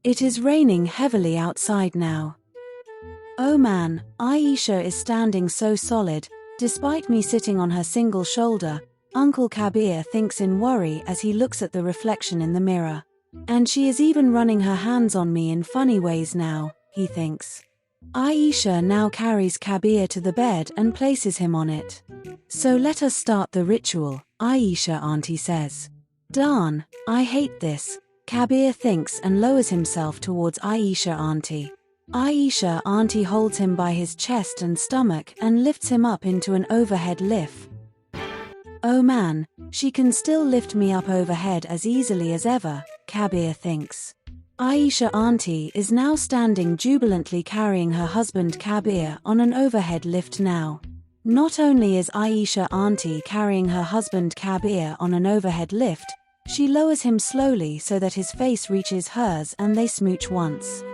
It is raining heavily outside now. Oh man, Ayesha is standing so solid, despite me sitting on her single shoulder. Uncle Kabir thinks in worry as he looks at the reflection in the mirror. And she is even running her hands on me in funny ways now, he thinks. Ayesha now carries Kabir to the bed and places him on it. So let us start the ritual, Ayesha auntie says. Darn, I hate this, Kabir thinks and lowers himself towards Ayesha auntie. Ayesha auntie holds him by his chest and stomach and lifts him up into an overhead lift. Oh man, she can still lift me up overhead as easily as ever, Kabir thinks. Ayesha auntie is now standing jubilantly carrying her husband Kabir on an overhead lift now. Not only is Ayesha auntie carrying her husband Kabir on an overhead lift, she lowers him slowly so that his face reaches hers and they smooch once.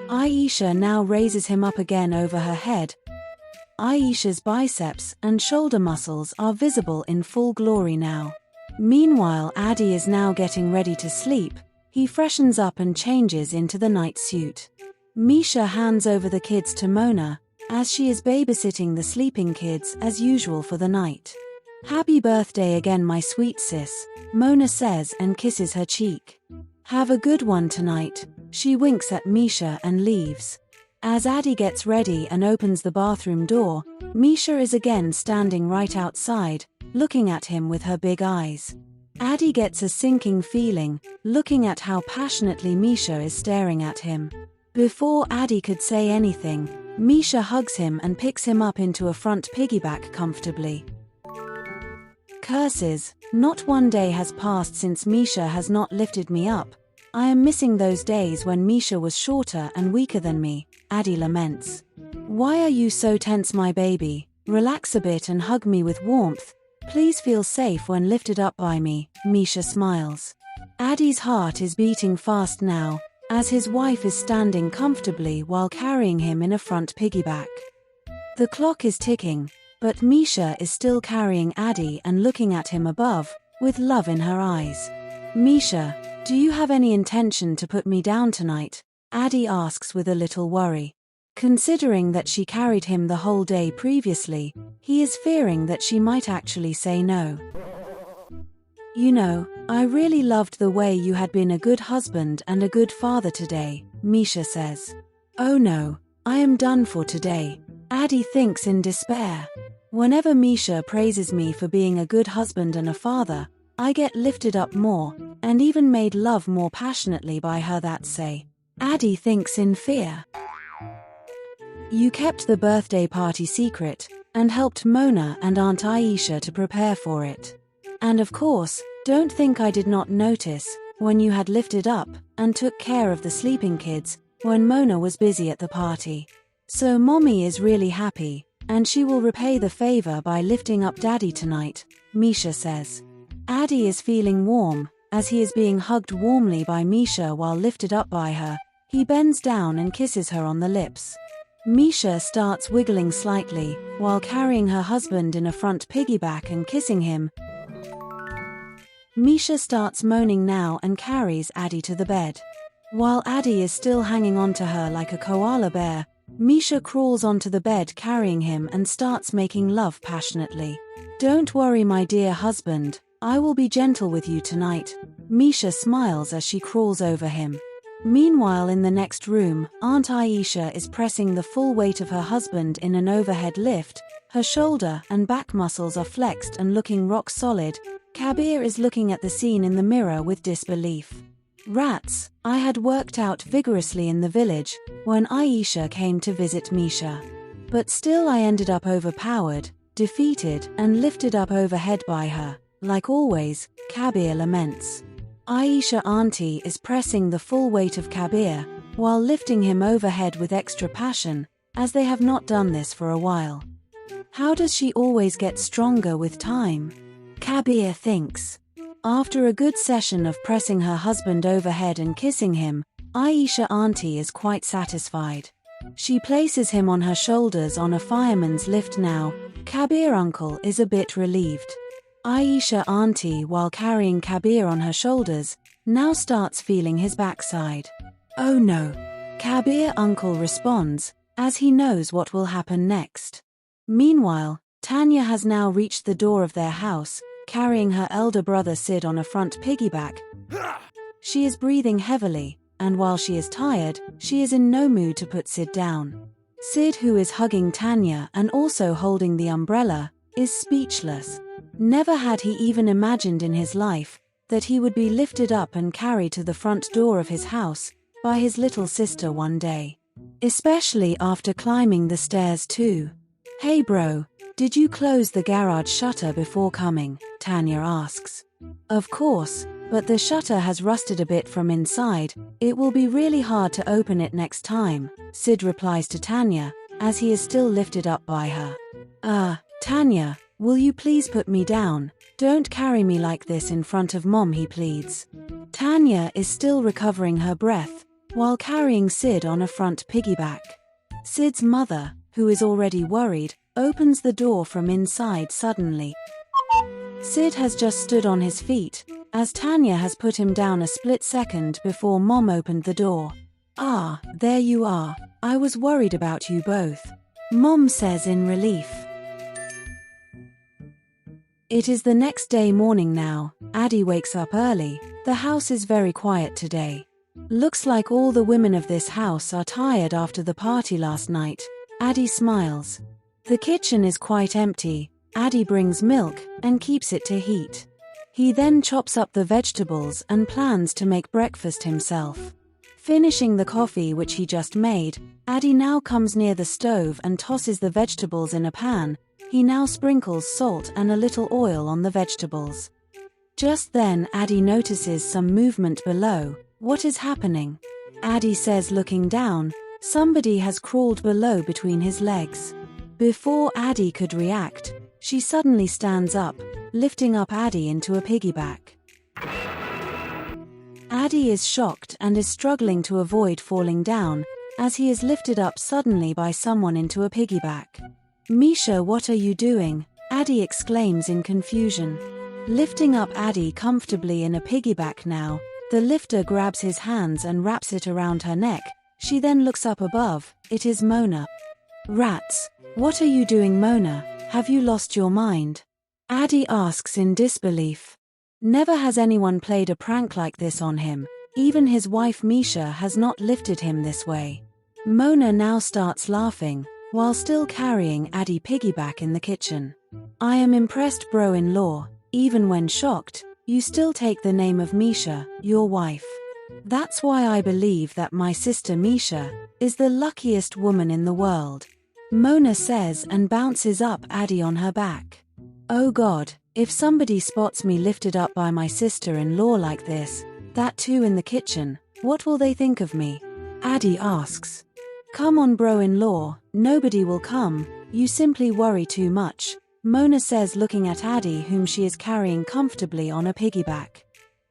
Ayesha now raises him up again over her head. Ayesha's biceps and shoulder muscles are visible in full glory now. Meanwhile, Addy is now getting ready to sleep. He freshens up and changes into the night suit. Misha hands over the kids to Mona, as she is babysitting the sleeping kids as usual for the night. Happy birthday again my sweet sis, Mona says and kisses her cheek. Have a good one tonight, she winks at Misha and leaves. As Addy gets ready and opens the bathroom door, Misha is again standing right outside, looking at him with her big eyes. Addy gets a sinking feeling, looking at how passionately Misha is staring at him. Before Addy could say anything, Misha hugs him and picks him up into a front piggyback comfortably. Curses, not one day has passed since Misha has not lifted me up. I am missing those days when Misha was shorter and weaker than me, Addy laments. Why are you so tense my baby? Relax a bit and hug me with warmth. Please feel safe when lifted up by me, Misha smiles. Addy's heart is beating fast now, as his wife is standing comfortably while carrying him in a front piggyback. The clock is ticking, but Misha is still carrying Addy and looking at him above, with love in her eyes. Misha, do you have any intention to put me down tonight? Addy asks with a little worry. Considering that she carried him the whole day previously, he is fearing that she might actually say no. You know, I really loved the way you had been a good husband and a good father today, Misha says. Oh no, I am done for today, Addy thinks in despair. Whenever Misha praises me for being a good husband and a father, I get lifted up more, and even made love more passionately by her that say. Addy thinks in fear. You kept the birthday party secret, and helped Mona and Aunt Ayesha to prepare for it. And of course, don't think I did not notice, when you had lifted up, and took care of the sleeping kids, when Mona was busy at the party. So mommy is really happy, and she will repay the favor by lifting up daddy tonight, Misha says. Addy is feeling warm, as he is being hugged warmly by Misha while lifted up by her. He bends down and kisses her on the lips. Misha starts wiggling slightly, while carrying her husband in a front piggyback and kissing him. Misha starts moaning now and carries Addy to the bed. While Addy is still hanging onto her like a koala bear, Misha crawls onto the bed carrying him and starts making love passionately. Don't worry my dear husband, I will be gentle with you tonight. Misha smiles as she crawls over him. Meanwhile in the next room, Aunt Ayesha is pressing the full weight of her husband in an overhead lift. Her shoulder and back muscles are flexed and looking rock solid. Kabir is looking at the scene in the mirror with disbelief. Rats, I had worked out vigorously in the village, when Ayesha came to visit Misha. But still I ended up overpowered, defeated and lifted up overhead by her. Like always, Kabir laments. Ayesha auntie is pressing the full weight of Kabir, while lifting him overhead with extra passion, as they have not done this for a while. How does she always get stronger with time? Kabir thinks. After a good session of pressing her husband overhead and kissing him, Ayesha auntie is quite satisfied. She places him on her shoulders on a fireman's lift now. Kabir uncle is a bit relieved. Ayesha auntie, while carrying Kabir on her shoulders, now starts feeling his backside. Oh no! Kabir uncle responds, as he knows what will happen next. Meanwhile, Tanya has now reached the door of their house, carrying her elder brother Sid on a front piggyback. She is breathing heavily, and while she is tired, she is in no mood to put Sid down. Sid, who is hugging Tanya and also holding the umbrella, is speechless. Never had he even imagined in his life that he would be lifted up and carried to the front door of his house by his little sister one day. Especially after climbing the stairs too. "Hey bro, did you close the garage shutter before coming?" Tanya asks. "Of course, but the shutter has rusted a bit from inside. It will be really hard to open it next time," Sid replies to Tanya, as he is still lifted up by her. Tanya, will you please put me down? Don't carry me like this in front of Mom," he pleads. Tanya is still recovering her breath, while carrying Sid on a front piggyback. Sid's mother, who is already worried, opens the door from inside suddenly. Sid has just stood on his feet, as Tanya has put him down a split second before Mom opened the door. "Ah, there you are. I was worried about you both," Mom says in relief. It is the next day morning now. Addy wakes up early. The house is very quiet today. Looks like all the women of this house are tired after the party last night. Addy smiles. The kitchen is quite empty. Addy brings milk and keeps it to heat. He then chops up the vegetables and plans to make breakfast himself. Finishing the coffee which he just made, Addy now comes near the stove and tosses the vegetables in a pan. He now sprinkles salt and a little oil on the vegetables. Just then Addy notices some movement below. What is happening? Addy says, looking down, somebody has crawled below between his legs. Before Addy could react, she suddenly stands up, lifting up Addy into a piggyback. Addy is shocked and is struggling to avoid falling down, as he is lifted up suddenly by someone into a piggyback. "Misha, what are you doing?" Addy exclaims in confusion. Lifting up Addy comfortably in a piggyback now, the lifter grabs his hands and wraps it around her neck. She then looks up above. It is Mona. "Rats, what are you doing, Mona? Have you lost your mind?" Addy asks in disbelief. Never has anyone played a prank like this on him. Even his wife Misha has not lifted him this way. Mona now starts laughing, while still carrying Addy piggyback in the kitchen. "I am impressed, bro-in-law. Even when shocked, you still take the name of Misha, your wife. That's why I believe that my sister Misha is the luckiest woman in the world," Mona says and bounces up Addy on her back. "Oh God, if somebody spots me lifted up by my sister-in-law like this, that too in the kitchen, what will they think of me?" Addy asks. "Come on, bro-in-law, nobody will come, you simply worry too much," Mona says, looking at Addy, whom she is carrying comfortably on a piggyback.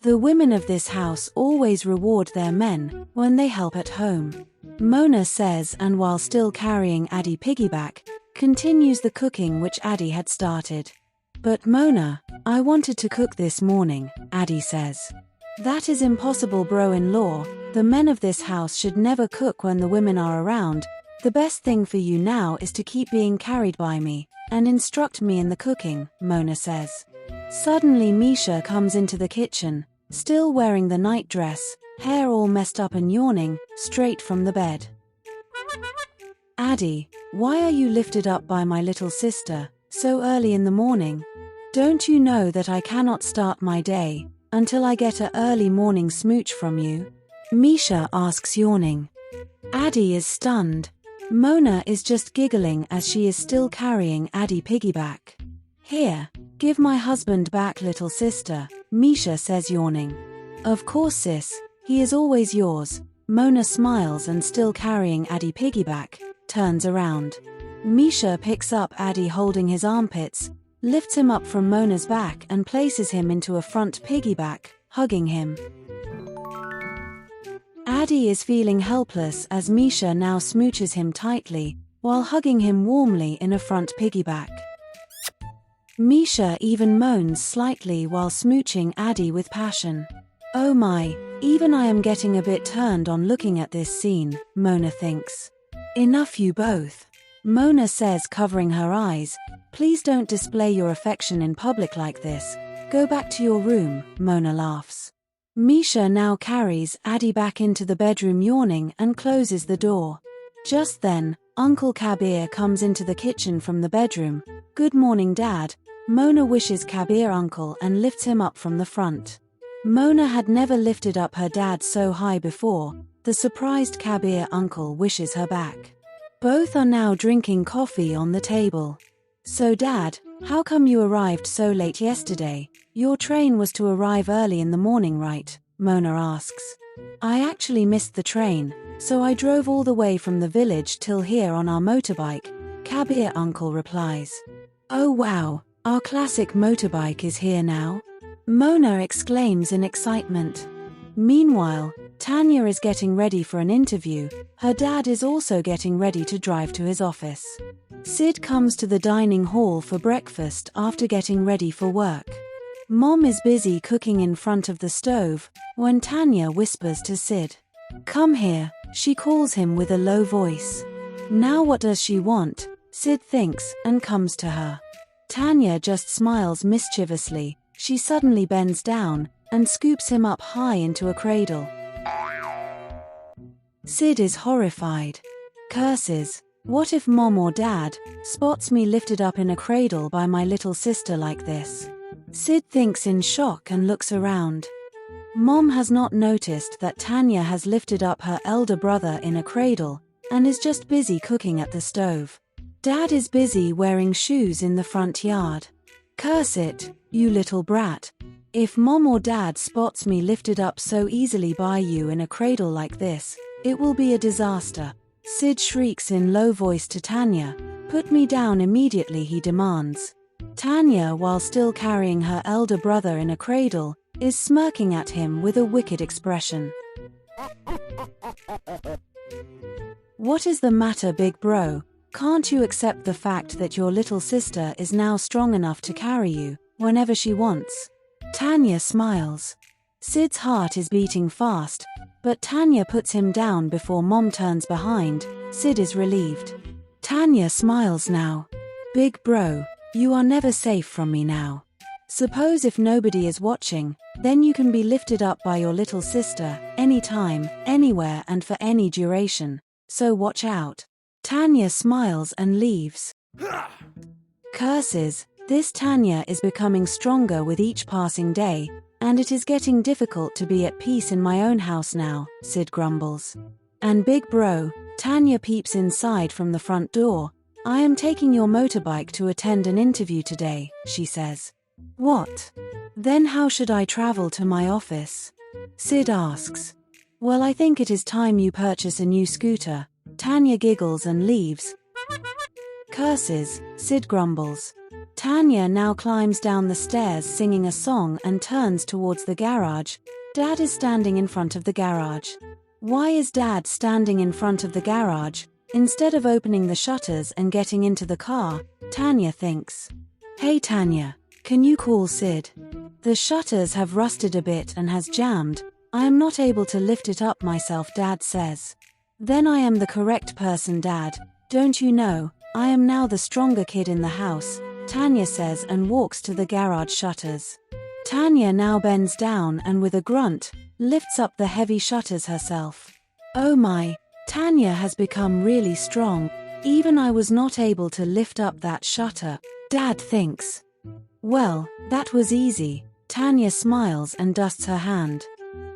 The women of this house always reward their men when they help at home, Mona says, and while still carrying Addy piggyback, continues the cooking which Addy had started. "But Mona, I wanted to cook this morning," Addy says. "That is impossible, bro-in-law. The men of this house should never cook when the women are around. The best thing for you now is to keep being carried by me and instruct me in the cooking," Mona says. Suddenly Misha comes into the kitchen, still wearing the night dress, hair all messed up and yawning, straight from the bed. "Addy, why are you lifted up by my little sister so early in the morning? Don't you know that I cannot start my day until I get an early morning smooch from you?" Misha asks, yawning. Addy is stunned. Mona is just giggling as she is still carrying Addy piggyback. "Here, give my husband back, little sister," Misha says, yawning. "Of course, sis, he is always yours." Mona smiles and, still carrying Addy piggyback, turns around. Misha picks up Addy holding his armpits, lifts him up from Mona's back and places him into a front piggyback, hugging him. Addy is feeling helpless as Misha now smooches him tightly, while hugging him warmly in a front piggyback. Misha even moans slightly while smooching Addy with passion. Oh my, even I am getting a bit turned on looking at this scene, Mona thinks. Enough you both. Mona says, covering her eyes. Please don't display your affection in public like this. Go back to your room, Mona laughs. Misha now carries Addy back into the bedroom yawning and closes the door. Just then, Uncle Kabir comes into the kitchen from the bedroom. Good morning, Dad. Mona wishes Kabir uncle and lifts him up from the front. Mona had never lifted up her dad so high before. The surprised Kabir uncle wishes her back. Both are now drinking coffee on the table. So Dad, how come you arrived so late yesterday? Your train was to arrive early in the morning, right? Mona asks. I actually missed the train, so I drove all the way from the village till here on our motorbike, Kabir uncle replies. Oh wow, our classic motorbike is here now? Mona exclaims in excitement. Meanwhile, Tanya is getting ready for an interview. Her dad is also getting ready to drive to his office. Sid comes to the dining hall for breakfast after getting ready for work. Mom is busy cooking in front of the stove when Tanya whispers to Sid. Come here, she calls him with a low voice. Now what does she want? Sid thinks and comes to her. Tanya just smiles mischievously. She suddenly bends down and scoops him up high into a cradle. Sid is horrified. Curses. What if Mom or Dad spots me lifted up in a cradle by my little sister like this? Sid thinks in shock and looks around. Mom has not noticed that Tanya has lifted up her elder brother in a cradle and is just busy cooking at the stove. Dad is busy wearing shoes in the front yard. Curse it, you little brat. If Mom or Dad spots me lifted up so easily by you in a cradle like this, it will be a disaster. Sid shrieks in low voice to Tanya. Put me down immediately, he demands. Tanya, while still carrying her elder brother in a cradle, is smirking at him with a wicked expression. What is the matter, big bro? Can't you accept the fact that your little sister is now strong enough to carry you whenever she wants? Tanya smiles. Sid's heart is beating fast, but Tanya puts him down before Mom turns behind. Sid is relieved. Tanya smiles now. Big bro, you are never safe from me now. Suppose if nobody is watching, then you can be lifted up by your little sister, anytime, anywhere and for any duration. So watch out. Tanya smiles and leaves. Curses, this Tanya is becoming stronger with each passing day, and it is getting difficult to be at peace in my own house now, Sid grumbles. And big bro, Tanya peeps inside from the front door. I am taking your motorbike to attend an interview today, she says. What? Then how should I travel to my office? Sid asks. Well, I think it is time you purchase a new scooter. Tanya giggles and leaves. Curses, Sid grumbles. Tanya now climbs down the stairs singing a song and turns towards the garage. Dad is standing in front of the garage. Why is Dad standing in front of the garage, instead of opening the shutters and getting into the car? Tanya thinks. Hey Tanya, can you call Sid? The shutters have rusted a bit and has jammed. I am not able to lift it up myself, Dad says. Then I am the correct person, Dad. Don't you know, I am now the stronger kid in the house, Tanya says and walks to the garage shutters. Tanya now bends down and with a grunt, lifts up the heavy shutters herself. Oh my, Tanya has become really strong. Even I was not able to lift up that shutter, Dad thinks. Well, that was easy. Tanya smiles and dusts her hand.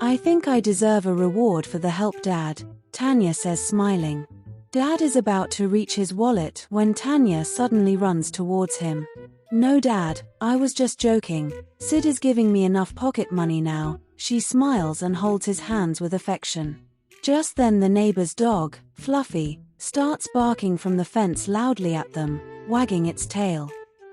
I think I deserve a reward for the help, Dad, Tanya says smiling. Dad is about to reach his wallet when Tanya suddenly runs towards him. No Dad, I was just joking. Sid is giving me enough pocket money now. She smiles and holds his hands with affection. Just then the neighbor's dog, Fluffy, starts barking from the fence loudly at them, wagging its tail.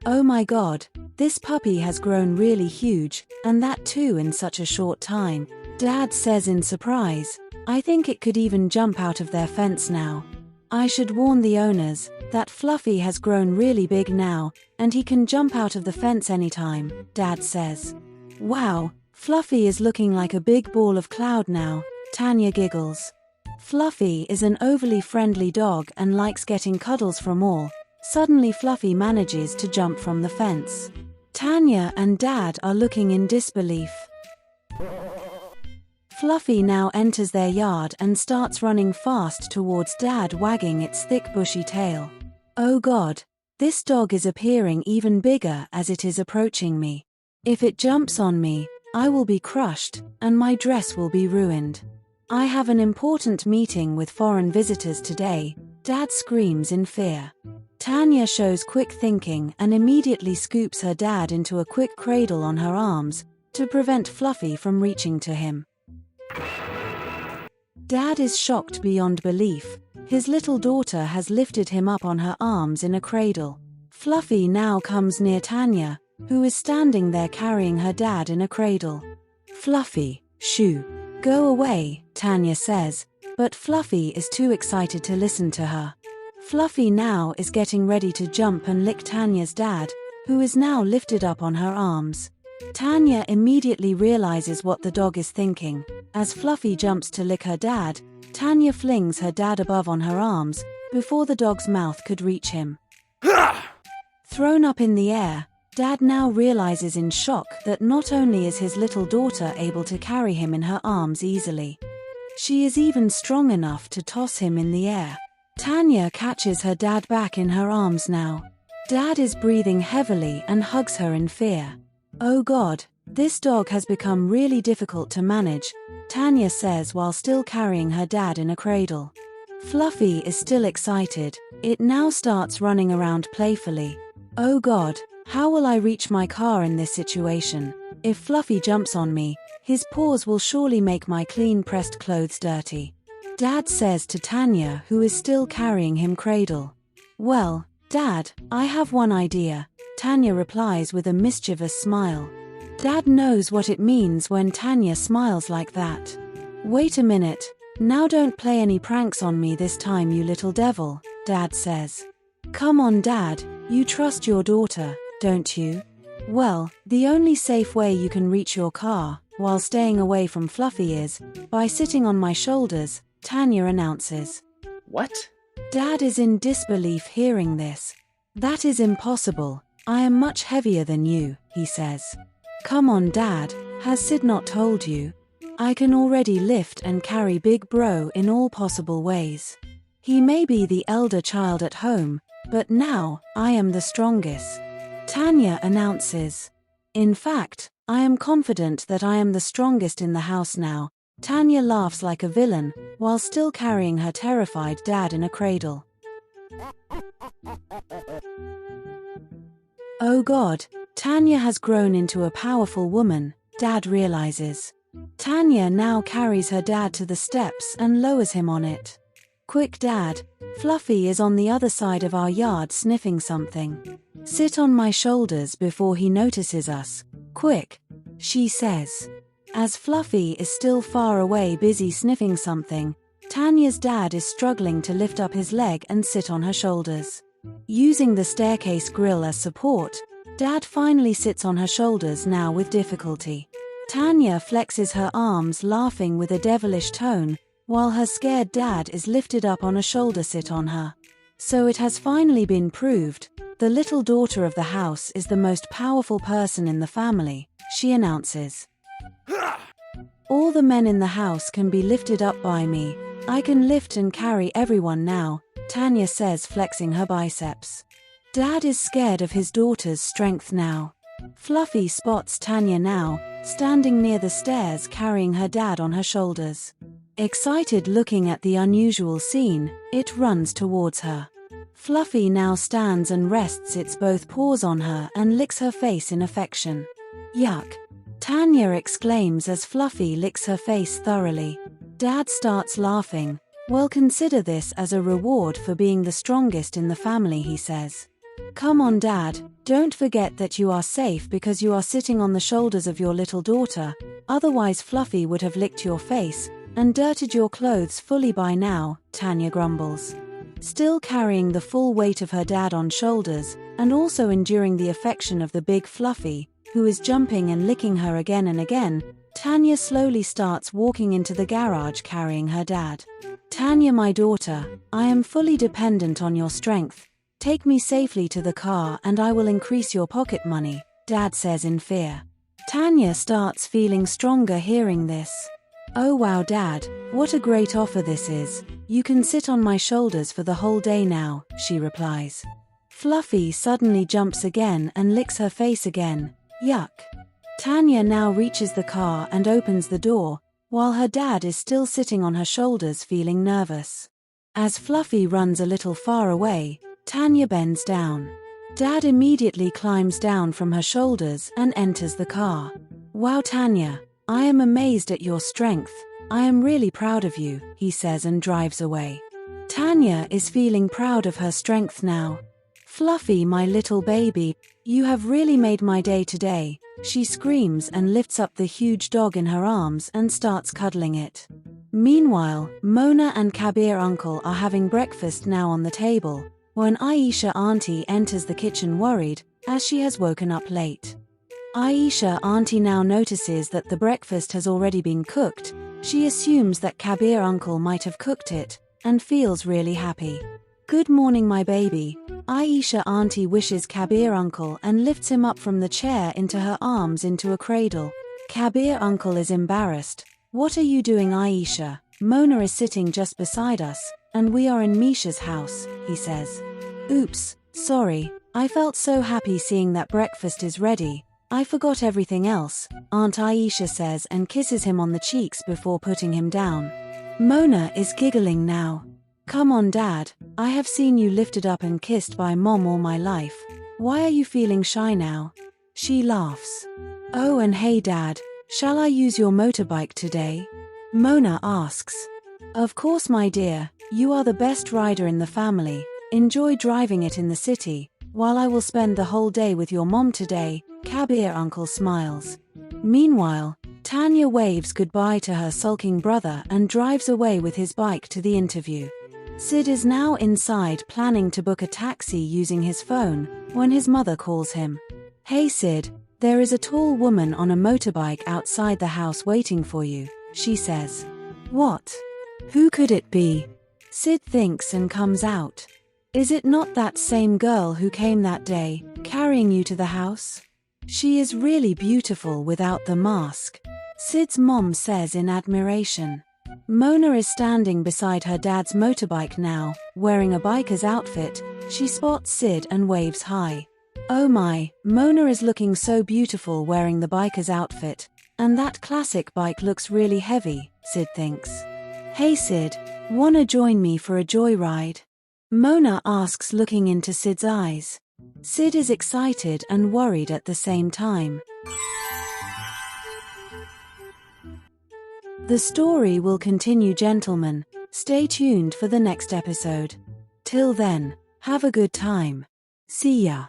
Oh my God, this puppy has grown really huge, and that too in such a short time, Dad says in surprise. I think it could even jump out of their fence now. I should warn the owners that Fluffy has grown really big now, and he can jump out of the fence anytime, Dad says. Wow, Fluffy is looking like a big ball of cloud now, Tanya giggles. Fluffy is an overly friendly dog and likes getting cuddles from all. Suddenly Fluffy manages to jump from the fence. Tanya and Dad are looking in disbelief. Fluffy now enters their yard and starts running fast towards Dad, wagging its thick bushy tail. Oh God, this dog is appearing even bigger as it is approaching me. If it jumps on me, I will be crushed, and my dress will be ruined. I have an important meeting with foreign visitors today, Dad screams in fear. Tanya shows quick thinking and immediately scoops her dad into a quick cradle on her arms to prevent Fluffy from reaching to him. Dad is shocked beyond belief. His little daughter has lifted him up on her arms in a cradle. Fluffy now comes near Tanya, who is standing there carrying her dad in a cradle. Fluffy, shoo. Go away, Tanya says, but Fluffy is too excited to listen to her. Fluffy now is getting ready to jump and lick Tanya's dad, who is now lifted up on her arms. Tanya immediately realizes what the dog is thinking. As Fluffy jumps to lick her dad, Tanya flings her dad above on her arms, before the dog's mouth could reach him. Thrown up in the air, Dad now realizes in shock that not only is his little daughter able to carry him in her arms easily, she is even strong enough to toss him in the air. Tanya catches her dad back in her arms now. Dad is breathing heavily and hugs her in fear. Oh God, this dog has become really difficult to manage, Tanya says while still carrying her dad in a cradle. Fluffy is still excited. It now starts running around playfully. Oh God, how will I reach my car in this situation? If Fluffy jumps on me, his paws will surely make my clean pressed clothes dirty. Dad says to Tanya, who is still carrying him cradle. Well, Dad, I have one idea, Tanya replies with a mischievous smile. Dad knows what it means when Tanya smiles like that. Wait a minute, now don't play any pranks on me this time, you little devil, Dad says. Come on Dad, you trust your daughter, don't you? Well, the only safe way you can reach your car, while staying away from Fluffy, is by sitting on my shoulders, Tanya announces. What? Dad is in disbelief hearing this. That is impossible. I am much heavier than you, he says. Come on Dad, has Sid not told you? I can already lift and carry Big Bro in all possible ways. He may be the elder child at home, but now, I am the strongest. Tanya announces. In fact, I am confident that I am the strongest in the house now. Tanya laughs like a villain, while still carrying her terrified dad in a cradle. Oh God, Tanya has grown into a powerful woman, Dad realizes. Tanya now carries her dad to the steps and lowers him on it. Quick Dad, Fluffy is on the other side of our yard sniffing something. Sit on my shoulders before he notices us. Quick, she says. As Fluffy is still far away busy sniffing something, Tanya's dad is struggling to lift up his leg and sit on her shoulders. Using the staircase grill as support, Dad finally sits on her shoulders now with difficulty. Tanya flexes her arms, laughing with a devilish tone, while her scared dad is lifted up on a shoulder sit on her. So it has finally been proved, the little daughter of the house is the most powerful person in the family, she announces. All the men in the house can be lifted up by me. I can lift and carry everyone now, Tanya says, flexing her biceps. Dad is scared of his daughter's strength now. Fluffy spots Tanya now, standing near the stairs carrying her dad on her shoulders. Excited looking at the unusual scene, it runs towards her. Fluffy now stands and rests its both paws on her and licks her face in affection. Yuck! Tanya exclaims as Fluffy licks her face thoroughly. Dad starts laughing. Well, consider this as a reward for being the strongest in the family, he says. Come on Dad, don't forget that you are safe because you are sitting on the shoulders of your little daughter, otherwise Fluffy would have licked your face and dirtied your clothes fully by now, Tanya grumbles. Still carrying the full weight of her dad on shoulders, and also enduring the affection of the big Fluffy, who is jumping and licking her again and again, Tanya slowly starts walking into the garage carrying her dad. "Tanya, my daughter, I am fully dependent on your strength. Take me safely to the car and I will increase your pocket money," Dad says in fear. Tanya starts feeling stronger hearing this. "Oh wow, Dad, what a great offer this is. You can sit on my shoulders for the whole day now," she replies. Fluffy suddenly jumps again and licks her face again. Yuck. Tanya now reaches the car and opens the door, while her dad is still sitting on her shoulders feeling nervous. As Fluffy runs a little far away, Tanya bends down. Dad immediately climbs down from her shoulders and enters the car. "Wow, Tanya, I am amazed at your strength. I am really proud of you," he says and drives away. Tanya is feeling proud of her strength now. "Fluffy, my little baby, you have really made my day today," she screams and lifts up the huge dog in her arms and starts cuddling it. Meanwhile, Mona and Kabir uncle are having breakfast now on the table, when Aisha auntie enters the kitchen worried, as she has woken up late. Aisha auntie now notices that the breakfast has already been cooked. She assumes that Kabir uncle might have cooked it, and feels really happy. "Good morning, my baby." Aisha auntie wishes Kabir uncle and lifts him up from the chair into her arms into a cradle. Kabir uncle is embarrassed. "What are you doing, Aisha? Mona is sitting just beside us, and we are in Misha's house," he says. "Oops, sorry, I felt so happy seeing that breakfast is ready. I forgot everything else," Aunt Ayesha says and kisses him on the cheeks before putting him down. Mona is giggling now. "Come on, Dad, I have seen you lifted up and kissed by Mom all my life. Why are you feeling shy now?" She laughs. "Oh, and hey Dad, shall I use your motorbike today?" Mona asks. "Of course, my dear, you are the best rider in the family. Enjoy driving it in the city, while I will spend the whole day with your mom today," Kabir uncle smiles. Meanwhile, Tanya waves goodbye to her sulking brother and drives away with his bike to the interview. Sid is now inside planning to book a taxi using his phone, when his mother calls him. "Hey Sid, there is a tall woman on a motorbike outside the house waiting for you," she says. "What? Who could it be?" Sid thinks and comes out. "Is it not that same girl who came that day, carrying you to the house? She is really beautiful without the mask," Sid's mom says in admiration. Mona is standing beside her dad's motorbike now, wearing a biker's outfit. She spots Sid and waves hi. "Oh my, Mona is looking so beautiful wearing the biker's outfit, and that classic bike looks really heavy," Sid thinks. "Hey Sid, wanna join me for a joyride?" Mona asks, looking into Sid's eyes. Sid is excited and worried at the same time. The story will continue, gentlemen. Stay tuned for the next episode. Till then, have a good time. See ya.